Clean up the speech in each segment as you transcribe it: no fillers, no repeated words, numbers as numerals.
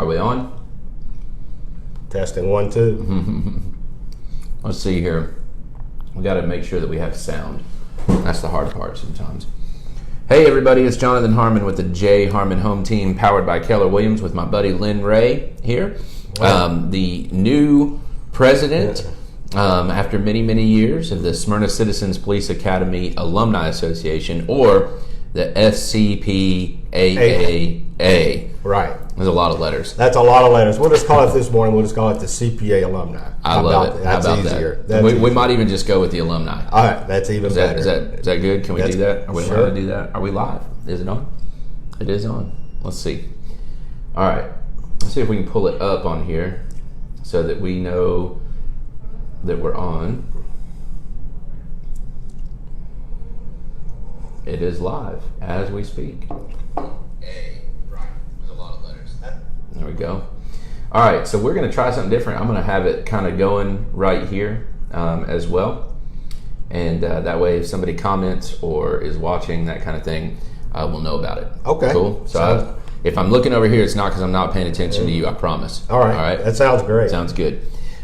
Are we on? Testing 1, 2. Let's see here. We got to make sure that we have sound. That's the hard part sometimes. Hey everybody, it's Jonathan Harmon with the J Harmon Home Team, powered by Keller Williams, with my buddy Lynn Ray here. Wow. The new president, after many, many years, of the Smyrna Citizens Police Academy Alumni Association, or the SCPAA. Right. There's a lot of letters. That's a lot of letters. We'll just call it this morning, we'll just call it the CPA Alumni. I love it. That's How about easier. that? We might even just go with the alumni. All right, that's even better. Is that good? Can we do that? Are we sure. allowed to do that? Are we live? Is it on? It is on. Let's see. All right. Let's see if we can pull it up on here so that we know that we're on. It is live as we speak. There we go. All right, so we're going to try something different. I'm going to have it kind of going right here as well. And that way, if somebody comments or is watching, that kind of thing, we'll know about it. Okay. Cool. So if I'm looking over here, it's not because I'm not paying attention to you, I promise. All right. That sounds great. Sounds good.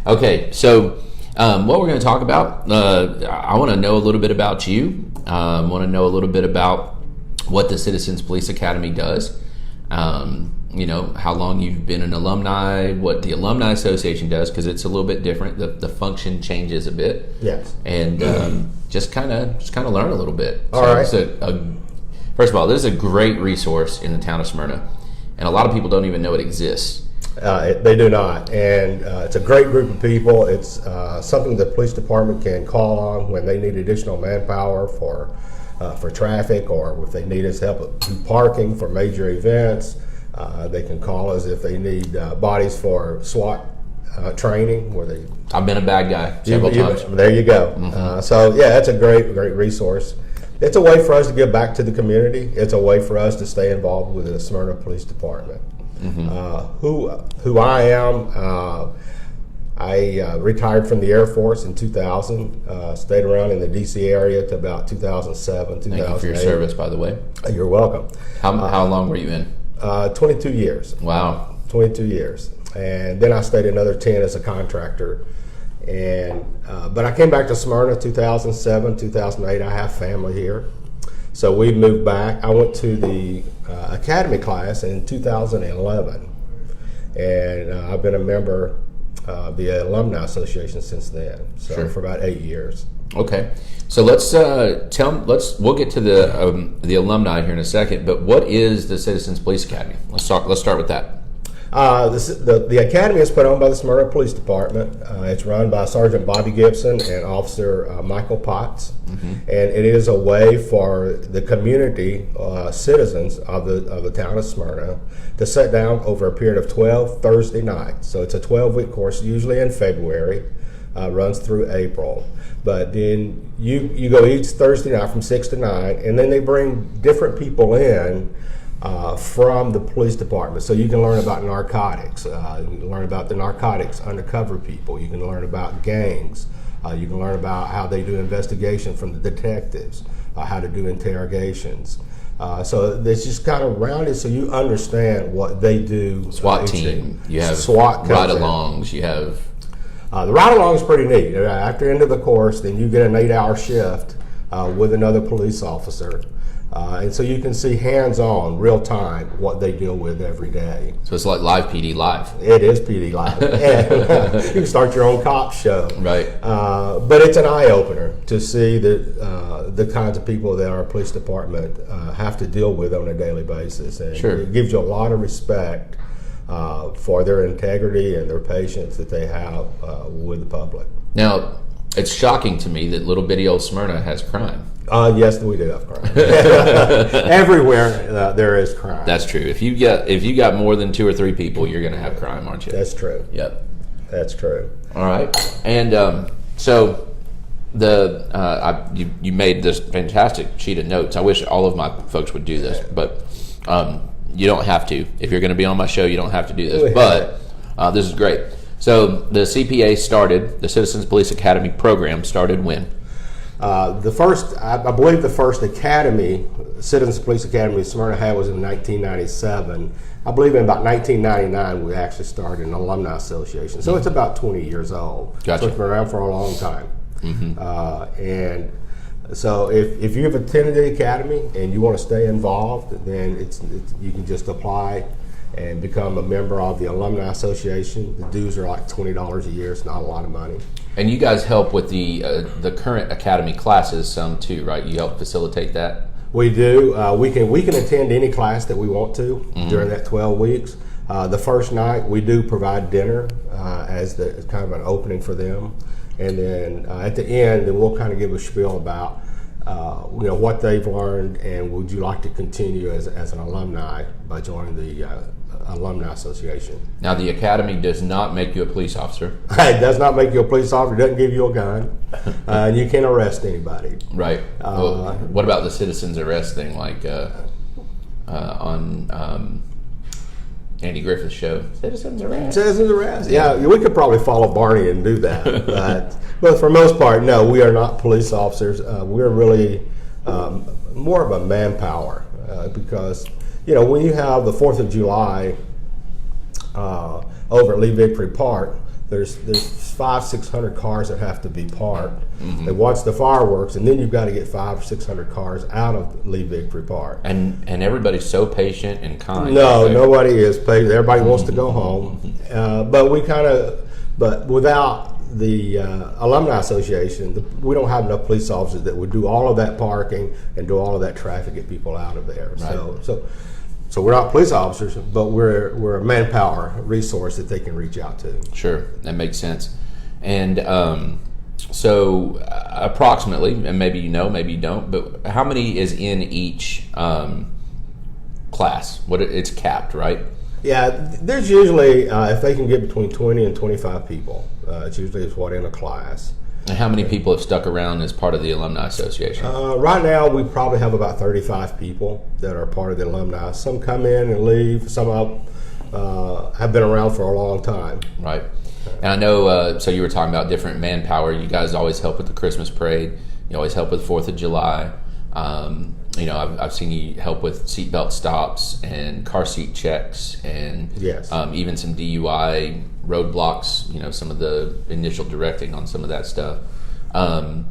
Okay, so what we're going to talk about, I want to know a little bit about you. I want to know a little bit about what the Citizens Police Academy does. You know, how long you've been an alumni, what the Alumni Association does, because it's a little bit different. The function changes a bit. Yes. And just kind of learn a little bit. All right. First of all, this is a great resource in the town of Smyrna, and a lot of people don't even know it exists. They do not, and it's a great group of people. It's something the police department can call on when they need additional manpower for traffic, or if they need us help with parking for major events. They can call us if they need bodies for SWAT training. I've been a bad guy several times. There you go. Mm-hmm. So yeah, that's a great resource. It's a way for us to give back to the community. It's a way for us to stay involved with the Smyrna Police Department. Mm-hmm. Who I am, I retired from the Air Force in 2000, stayed around in the D.C. area to about 2007, 2008. Thank you for your service, by the way. You're welcome. How long were you in? 22 years. Wow. 22 years. And then I stayed another 10 as a contractor. And but I came back to Smyrna 2007, 2008. I have family here. So we moved back. I went to the academy class in 2011. And I've been a member of the Alumni Association since then. So Sure. for about 8 years. Okay, so we'll get to the alumni here in a second. But what is the Citizens Police Academy? Let's start with that. The academy is put on by the Smyrna Police Department. It's run by Sergeant Bobby Gibson and Officer Michael Potts, mm-hmm. and it is a way for the community citizens of the town of Smyrna to sit down over a period of 12 Thursday nights. So it's a 12-week course, usually in February, runs through April. But then you go each Thursday night from 6 to 9, and then they bring different people in from the police department. So you can learn about narcotics. You can learn about the narcotics undercover people. You can learn about gangs. You can learn about how they do investigation from the detectives, how to do interrogations. So it's just kind of rounded so you understand what they do. SWAT team. You have SWAT ride-alongs. You have... the ride-along is pretty neat. After the end of the course, then you get an 8-hour shift with another police officer. And so you can see hands-on, real-time, what they deal with every day. So it's like live PD live. It is PD live. You can start your own cop show. Right. But it's an eye-opener to see the kinds of people that our police department have to deal with on a daily basis. And Sure. It gives you a lot of respect for their integrity and their patience that they have with the public. Now, it's shocking to me that little bitty old Smyrna has crime. Yes, we do have crime. Everywhere there is crime. That's true. If you got more than 2 or 3 people, you're going to have crime, aren't you? That's true. Yep. That's true. All right. And so you made this fantastic sheet of notes. I wish all of my folks would do this, but you don't have to. If you're going to be on my show, you don't have to do this. But this is great. So the CPA started, the Citizens Police Academy program started when? I believe the first academy, Citizens Police Academy Smyrna had was in 1997. I believe in about 1999 we actually started an alumni association. So it's about 20 years old. Gotcha. So it's been around for a long time. And so if you've attended the academy and you want to stay involved, then you can just apply and become a member of the Alumni Association. The dues are like $20 a year. It's not a lot of money. And you guys help with the current academy classes some too, right? You help facilitate that? We do. We can attend any class that we want to during that 12 weeks. The first night we do provide dinner as kind of an opening for them, and then at the end, then we'll kind of give a spiel about what they've learned, and would you like to continue as an alumni by joining the Alumni Association. Now, the academy does not make you a police officer. It does not make you a police officer. It doesn't give you a gun, and you can't arrest anybody. Right. What about the citizens arrest thing, like on Andy Griffith's show? Citizens arrest. Citizens arrest. Yeah, we could probably follow Barney and do that, but for the most part, no, we are not police officers. We're really more of a manpower because. When you have the 4th of July over at Lee Victory Park, there's 500-600 cars that have to be parked. They watch the fireworks, and then you've got to get 500 or 600 cars out of Lee Victory Park. And everybody's so patient and kind. No, nobody is patient. Everybody wants to go home. But without the Alumni Association, we don't have enough police officers that would do all of that parking and do all of that traffic, get people out of there. Right. So we're not police officers, but we're a manpower resource that they can reach out to. Sure, that makes sense. And so approximately, and maybe you know, maybe you don't, but how many is in each class? It's capped, right? Yeah, there's usually, if they can get between 20 and 25 people, it's usually what in a class. And how many people have stuck around as part of the Alumni Association? Right now, we probably have about 35 people that are part of the alumni. Some come in and leave. Some have been around for a long time. Right. And I know, so you were talking about different manpower. You guys always help with the Christmas parade. You always help with 4th of July. I've seen you help with seatbelt stops and car seat checks and yes. Even some DUI roadblocks, some of the initial directing on some of that stuff. Tell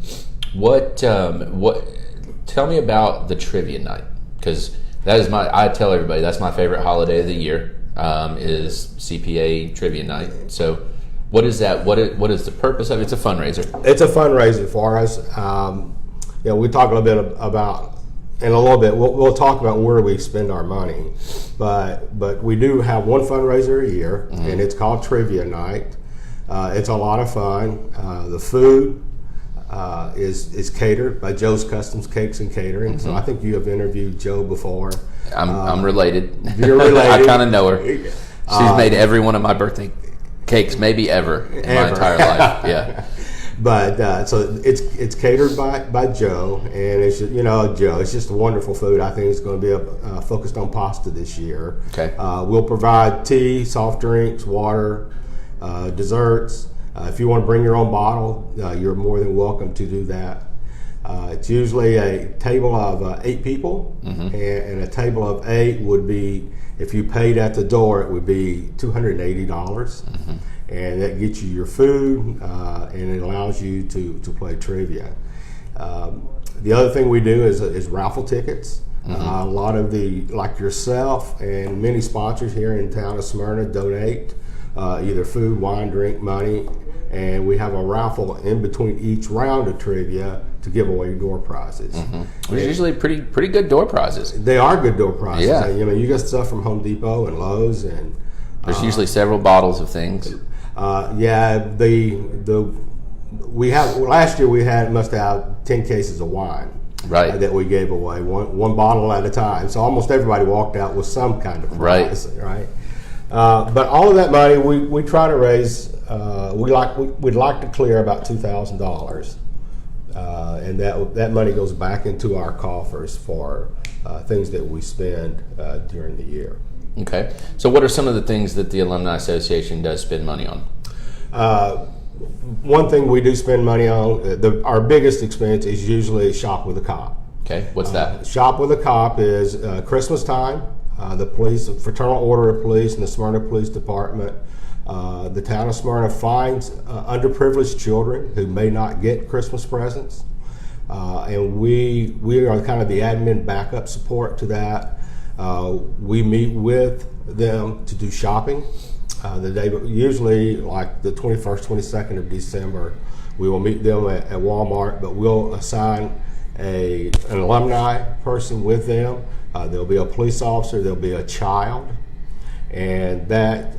me about the trivia night, because I tell everybody that's my favorite holiday of the year, is CPA trivia night. So what is that? What is the purpose of it? It's a fundraiser. It's a fundraiser for us. We talk a little bit about, in a little bit, we'll talk about where we spend our money, but we do have one fundraiser a year, and it's called Trivia Night. It's a lot of fun. The food is catered by Joe's Customs Cakes and Catering. So I think you have interviewed Joe before. I'm related. You're related. I kind of know her. She's made every one of my birthday cakes, maybe ever in my entire life. Yeah. But so it's catered by Joe, and it's Joe. It's just a wonderful food. I think it's going to be focused on pasta this year. Okay. We'll provide tea, soft drinks, water, desserts. If you want to bring your own bottle, you're more than welcome to do that. It's usually a table of 8 people, and a table of 8 would be, if you paid at the door, it would be $280. And that gets you your food, and it allows you to play trivia. The other thing we do is raffle tickets. A lot of like yourself and many sponsors here in town of Smyrna donate either food, wine, drink, money, and we have a raffle in between each round of trivia to give away door prizes. There's usually pretty good door prizes. They are good door prizes. Yeah. You get stuff from Home Depot and Lowe's, and there's usually several bottles of things. We have last year we must have 10 cases of wine, right, that we gave away, one bottle at a time. So almost everybody walked out with some kind of prize, right? But all of that money we try to raise. We'd like to clear about $2,000, and that money goes back into our coffers for things that we spend during the year. Okay. So what are some of the things that the Alumni Association does spend money on? One thing we do spend money on, our biggest expense is usually Shop with a Cop. Okay. What's that? Shop with a Cop is Christmas time. the police, the Fraternal Order of Police, and the Smyrna Police Department. The town of Smyrna finds underprivileged children who may not get Christmas presents, and we are kind of the admin backup support to that. We meet with them to do shopping. The day, usually like the 21st, 22nd of December, we will meet them at Walmart, but we'll assign an alumni person with them. There'll be a police officer, there'll be a child, and that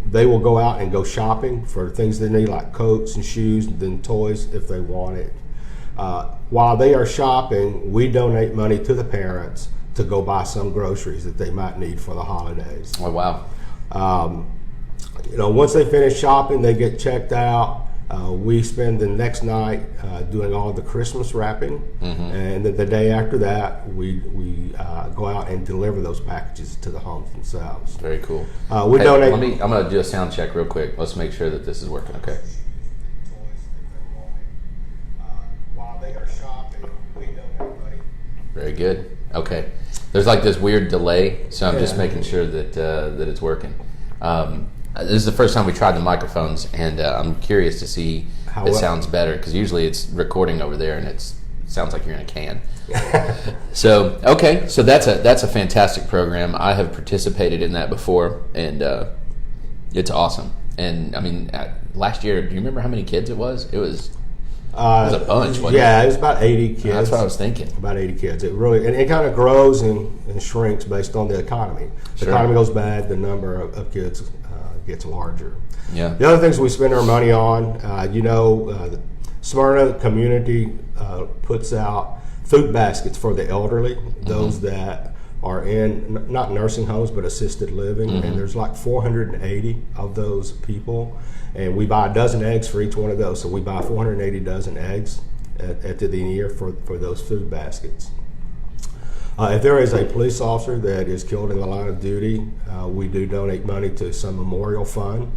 they will go out and go shopping for things they need, like coats and shoes, and then toys if they want it. While they are shopping, we donate money to the parents to go buy some groceries that they might need for the holidays. Oh, wow. Once they finish shopping, they get checked out. We spend the next night doing all the Christmas wrapping, and then the day after that, we go out and deliver those packages to the homes themselves. Very cool. We donate. I'm going to do a sound check real quick. Let's make sure that this is working. Okay. While they are shopping, we donate money. Very good. Okay. There's like this weird delay, so I'm just making sure that that it's working. This is the first time we tried the microphones, and I'm curious to see if it sounds better, because usually it's recording over there and it sounds like you're in a can. So that's a fantastic program. I have participated in that before, and it's awesome. And I mean, last year, do you remember how many kids it was? It was a bunch, wasn't it? Yeah, it was about 80 kids. That's what I was thinking. About 80 kids. It really, and it kind of grows and shrinks based on the economy. The economy goes bad, the number of kids gets larger. Yeah. The other things we spend our money on, the Smyrna community puts out food baskets for the elderly, those that are in not nursing homes but assisted living, and there's like 480 of those people, and we buy a dozen eggs for each one of those, so we buy 480 dozen eggs at the end of the year for those food baskets. If there is a police officer that is killed in the line of duty, we do donate money to some memorial fund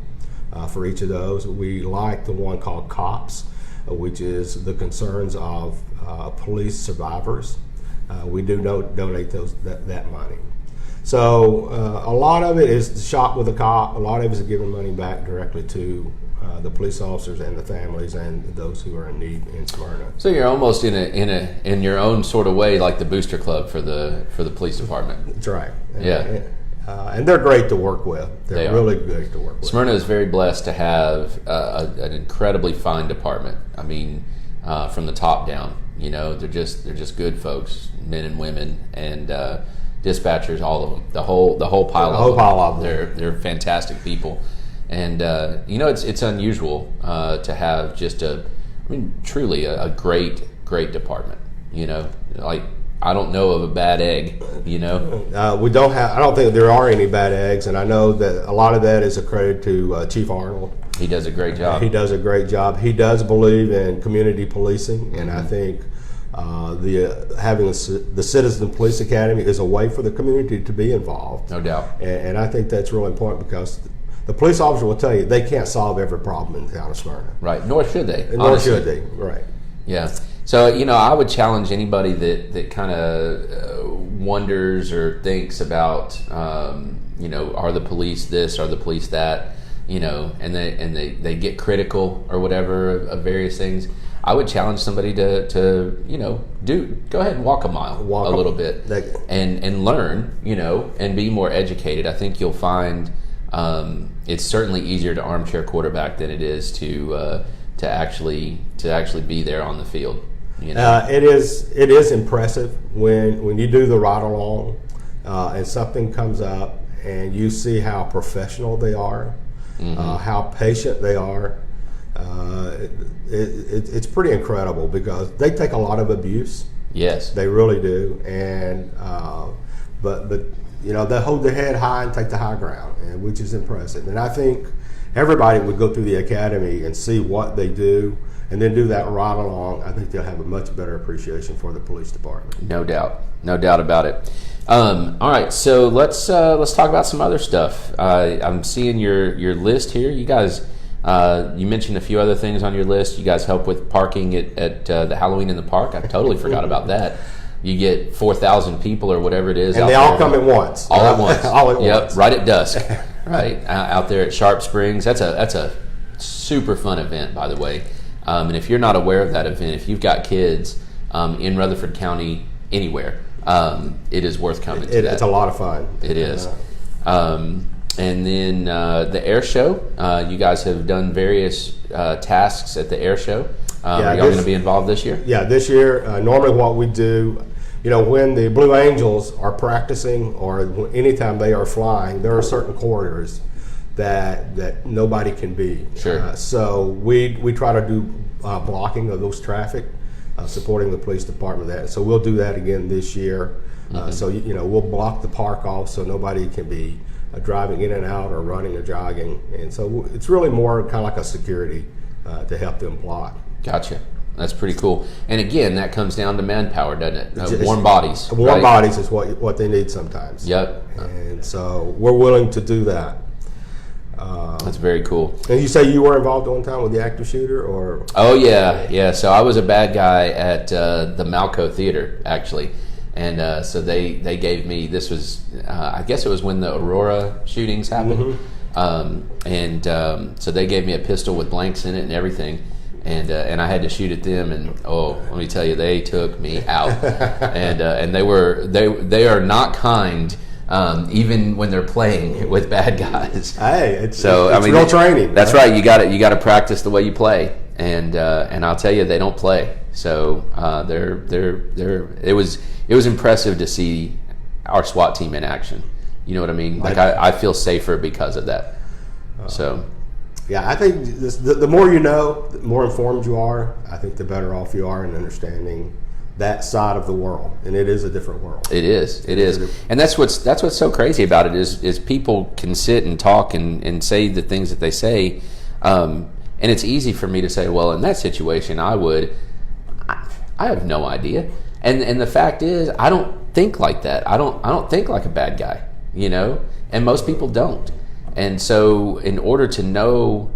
for each of those. We like the one called COPS, which is the concerns of police survivors. We do donate that money. So a lot of it is shop with a cop. A lot of it is giving money back directly to the police officers and the families and those who are in need in Smyrna. So you're almost in your own sort of way, like the booster club for the police department. That's right. Yeah. And they're great to work with. They're really good to work with. Smyrna is very blessed to have an incredibly fine department. I mean, from the top down, they're just good folks, men and women, and dispatchers, all of them, the whole pile of them. They're fantastic people. And it's unusual to have just truly a great department. Like, I don't know of a bad egg. We don't have. I don't think there are any bad eggs, and I know that a lot of that is accredited to Chief Arnold. He does a great job. He does a great job. He does believe in community policing, and I think having the Citizen Police Academy is a way for the community to be involved. No doubt. And I think that's really important, because the police officer will tell you they can't solve every problem in the town of Smyrna. Right, nor should they. Nor should they, right. Yeah. So, I would challenge anybody that kind of wonders or thinks about, are the police this, are the police that, and they get critical or whatever of various things. I would challenge somebody to go ahead and walk a mile, a little bit, and learn, and be more educated. I think you'll find it's certainly easier to armchair quarterback than it is to actually be there on the field. It is impressive when you do the ride along and something comes up and you see how professional they are, how patient they are. It's pretty incredible, because they take a lot of abuse. Yes, they really do, and but they hold their head high and take the high ground, and which is impressive. And I think everybody would go through the academy and see what they do, and then do that ride along. I think they'll have a much better appreciation for the police department. No doubt about it. All right, so let's talk about some other stuff. I'm seeing your list here. You guys, you mentioned a few other things on your list. You guys help with parking at the Halloween in the park. I totally forgot about that. You get 4,000 people or whatever it is, and out they there. all come at once. All at once. All at Yep, once. right at dusk. Right out there at Sharp Springs. That's a super fun event, by the way. And if you're not aware of that event, if you've got kids in Rutherford County anywhere, it is worth coming to that. It's a lot of fun. It is. And then the air show. You guys have done various tasks at the air show. Are y'all going to be involved this year? Yeah, this year. Normally what we do, when the Blue Angels are practicing or anytime they are flying, there are certain corridors that nobody can be. Sure. So we try to do blocking of those traffic, supporting the police department with that. So we'll do that again this year. So we'll block the park off so nobody can be driving in and out or running or jogging. And so it's really more kind of like a security to help them block. Gotcha. That's pretty cool. And again, that comes down to manpower, doesn't it? Warm bodies. Warm bodies is what they need sometimes. Yep. And so we're willing to do that. That's very cool. And you say you were involved one time with the active shooter, or? Oh yeah. So I was a bad guy at the Malco Theater, actually, and so they gave me. This was, I guess it was when the Aurora shootings happened, so they gave me a pistol with blanks in it and everything, and I had to shoot at them, and let me tell you, they took me out, and they are not kind. Even when they're playing with bad guys. Hey, it's real training. That's right. You got to practice the way you play, and I'll tell you, they don't play. So it was impressive to see our SWAT team in action. You know what I mean? Like I feel safer because of that. Yeah, I think the more you know, the more informed you are. I think the better off you are in understanding that side of the world, and it is a different world. It is, and that's what's so crazy about it is people can sit and talk and say the things that they say, and it's easy for me to say, well, in that situation, I have no idea, and the fact is, I don't think like that. I don't think like a bad guy, and most people don't, and so in order to know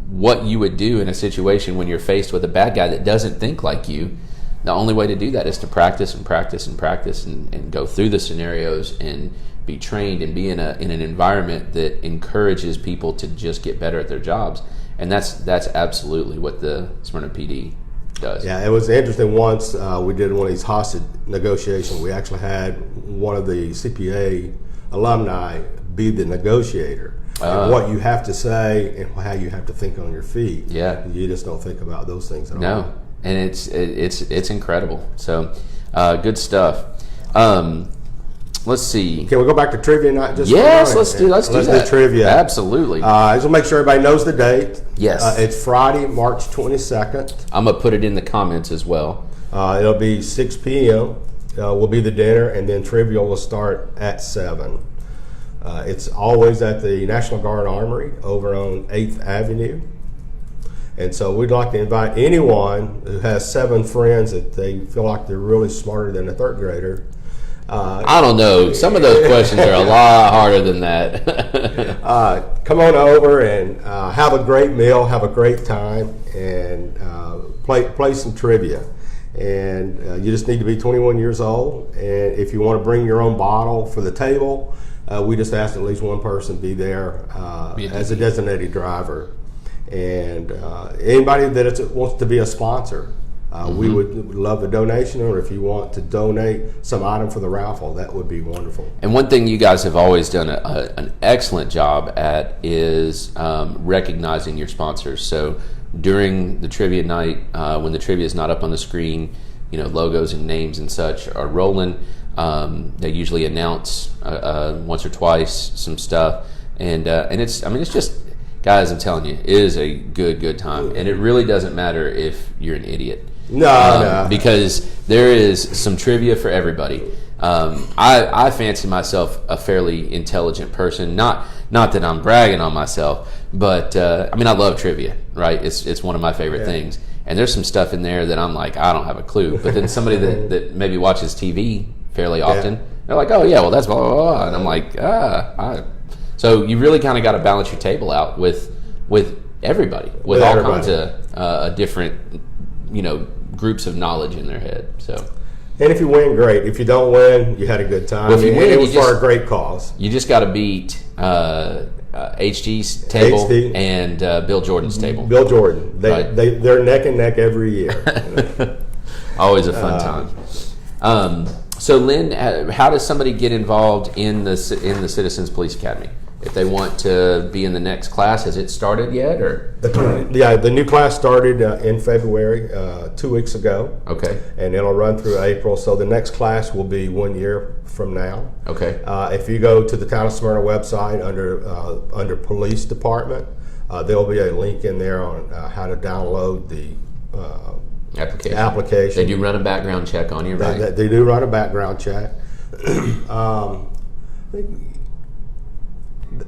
what you would do in a situation when you're faced with a bad guy that doesn't think like you. The only way to do that is to practice and practice and practice and go through the scenarios and be trained and be in an environment that encourages people to just get better at their jobs. And that's absolutely what the Smyrna PD does. Yeah, it was interesting. Once we did one of these hostage negotiations, we actually had one of the CPA alumni be the negotiator. And what you have to say and how you have to think on your feet. Yeah. You just don't think about those things at all. No. And it's incredible. So, good stuff. Let's see. Can we go back to trivia night? Yes, let's do that. Trivia. Absolutely. Just to make sure everybody knows the date. Yes. It's Friday, March 22nd. I'm gonna put it in the comments as well. It'll be 6 p.m. Will be the dinner, and then trivia will start at 7. It's always at the National Guard Armory over on 8th Avenue. And so we'd like to invite anyone who has 7 friends that they feel like they're really smarter than a 3rd grader. I don't know. Some of those questions are a lot harder than that. Come on over and have a great meal, have a great time, and play some trivia. And you just need to be 21 years old. And if you want to bring your own bottle for the table, we just ask at least one person be there as a designated driver. And anybody that wants to be a sponsor, we would love a donation, or if you want to donate some item for the raffle, that would be wonderful. And one thing you guys have always done an excellent job at is recognizing your sponsors. So during the trivia night, when the trivia is not up on the screen, logos and names and such are rolling. They usually announce once or twice some stuff, and it's just. Guys, I'm telling you, it is a good time. And it really doesn't matter if you're an idiot. No. Because there is some trivia for everybody. I fancy myself a fairly intelligent person. Not that I'm bragging on myself, but I love trivia, right? It's one of my favorite things. And there's some stuff in there that I'm like, I don't have a clue. But then somebody that maybe watches TV fairly often, they're like, oh, yeah, well, that's blah, blah, blah. And I'm like, So you really kind of got to balance your table out with everybody, with all kinds of different, groups of knowledge in their head. So, And if you win, great. If you don't win, you had a good time. Well, if you win, it was for a great cause. You just got to beat HG's table HD. And Bill Jordan's table. Bill Jordan. Right. They're neck and neck every year. Always a fun time. So, Lynn, how does somebody get involved in the Citizens Police Academy? If they want to be in the next class, has it started yet? Or the new class started in February, 2 weeks ago. Okay. And it'll run through April. So the next class will be 1 year from now. Okay. If you go to the Town of Smyrna website under Police Department, there'll be a link in there on how to download the application. They do run a background check on you, right? They do run a background check.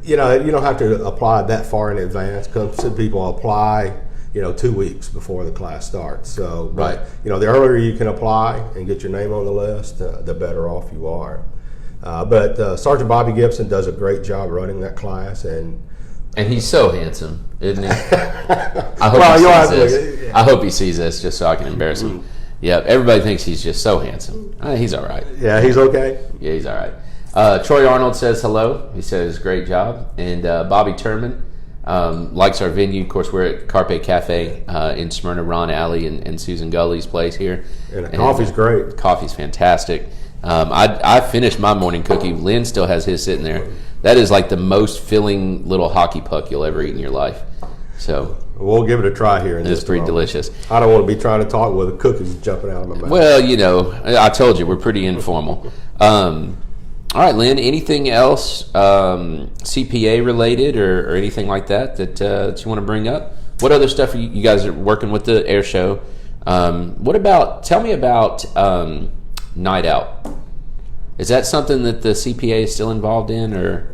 You don't have to apply that far in advance. Some people apply, 2 weeks before the class starts. So, right. The earlier you can apply and get your name on the list, the better off you are. But Sergeant Bobby Gibson does a great job running that class, and he's so handsome, isn't he? I hope he sees this just so I can embarrass him. Yeah, everybody thinks he's just so handsome. He's all right. Yeah, he's okay. Yeah, he's all right. Troy Arnold says hello. He says great job. And Bobby Turman likes our venue. Of course, we're at Carpe Cafe in Smyrna, Ron Alley and Susan Gully's place here. And the coffee's great. Coffee's fantastic. I finished my morning cookie. Lynn still has his sitting there. That is like the most filling little hockey puck you'll ever eat in your life. So we'll give it a try here. It's pretty delicious. I don't want to be trying to talk with the cookies jumping out of my mouth. Well, I told you, we're pretty informal. All right, Lynn, anything else CPA related or anything like that you want to bring up? What other stuff you guys are working with the air show? Tell me about Night Out. Is that something that the CPA is still involved in, or?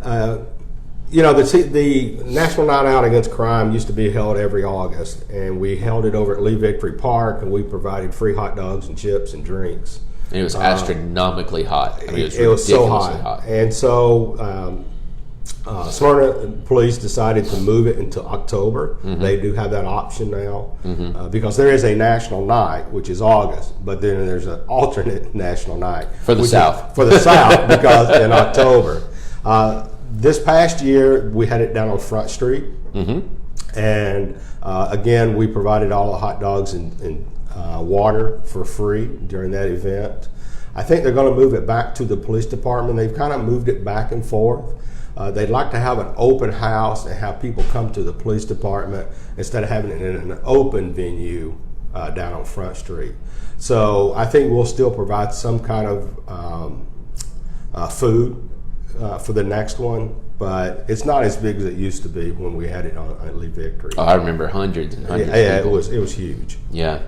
The National Night Out Against Crime used to be held every August, and we held it over at Lee Victory Park, and we provided free hot dogs and chips and drinks. And it was astronomically hot. I mean, it was so hot. And so Smyrna Police decided to move it into October. Mm-hmm. They do have that option now because there is a national night, which is August, but then there's an alternate national night. For the South. For the South, because in October. This past year, we had it down on Front Street. Mm-hmm. And again, we provided all the hot dogs and water for free during that event. I think they're going to move it back to the police department. They've kind of moved it back and forth. They'd like to have an open house and have people come to the police department instead of having it in an open venue down on Front Street. So I think we'll still provide some kind of food for the next one, but it's not as big as it used to be when we had it at Lee Victory. Oh, I remember hundreds and hundreds. Yeah, it was huge. Yeah.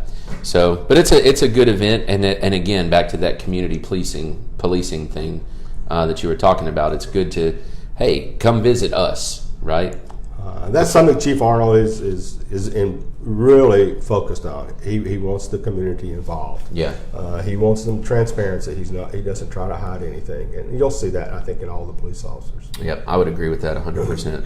So, but it's a good event, and again, back to that community policing thing that you were talking about. It's good to, hey, come visit us, right? That's something Chief Arnold is really focused on. He wants the community involved. Yeah. He wants some transparency. He doesn't try to hide anything, and you'll see that, I think, in all the police officers. Yep, I would agree with that 100%.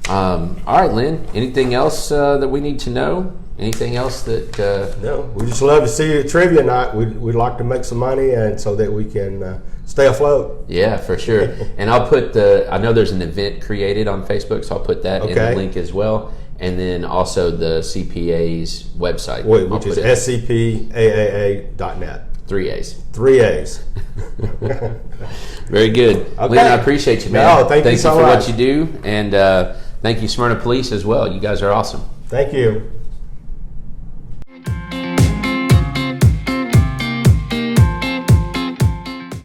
All right, Lynn. Anything else that we need to know? Anything else that? No, we just love to see you at trivia night. We'd like to make some money, and so that we can stay afloat. Yeah, for sure. And I'll put I know there's an event created on Facebook, so I'll put that in the link as well. And then also the CPA's website. Which is scpaaa.net. 3 A's. 3 A's. Very good. Okay. Lynn, I appreciate you, man. No, thank you so for much. what you do. And thank you, Smyrna Police, as well. You guys are awesome. Thank you.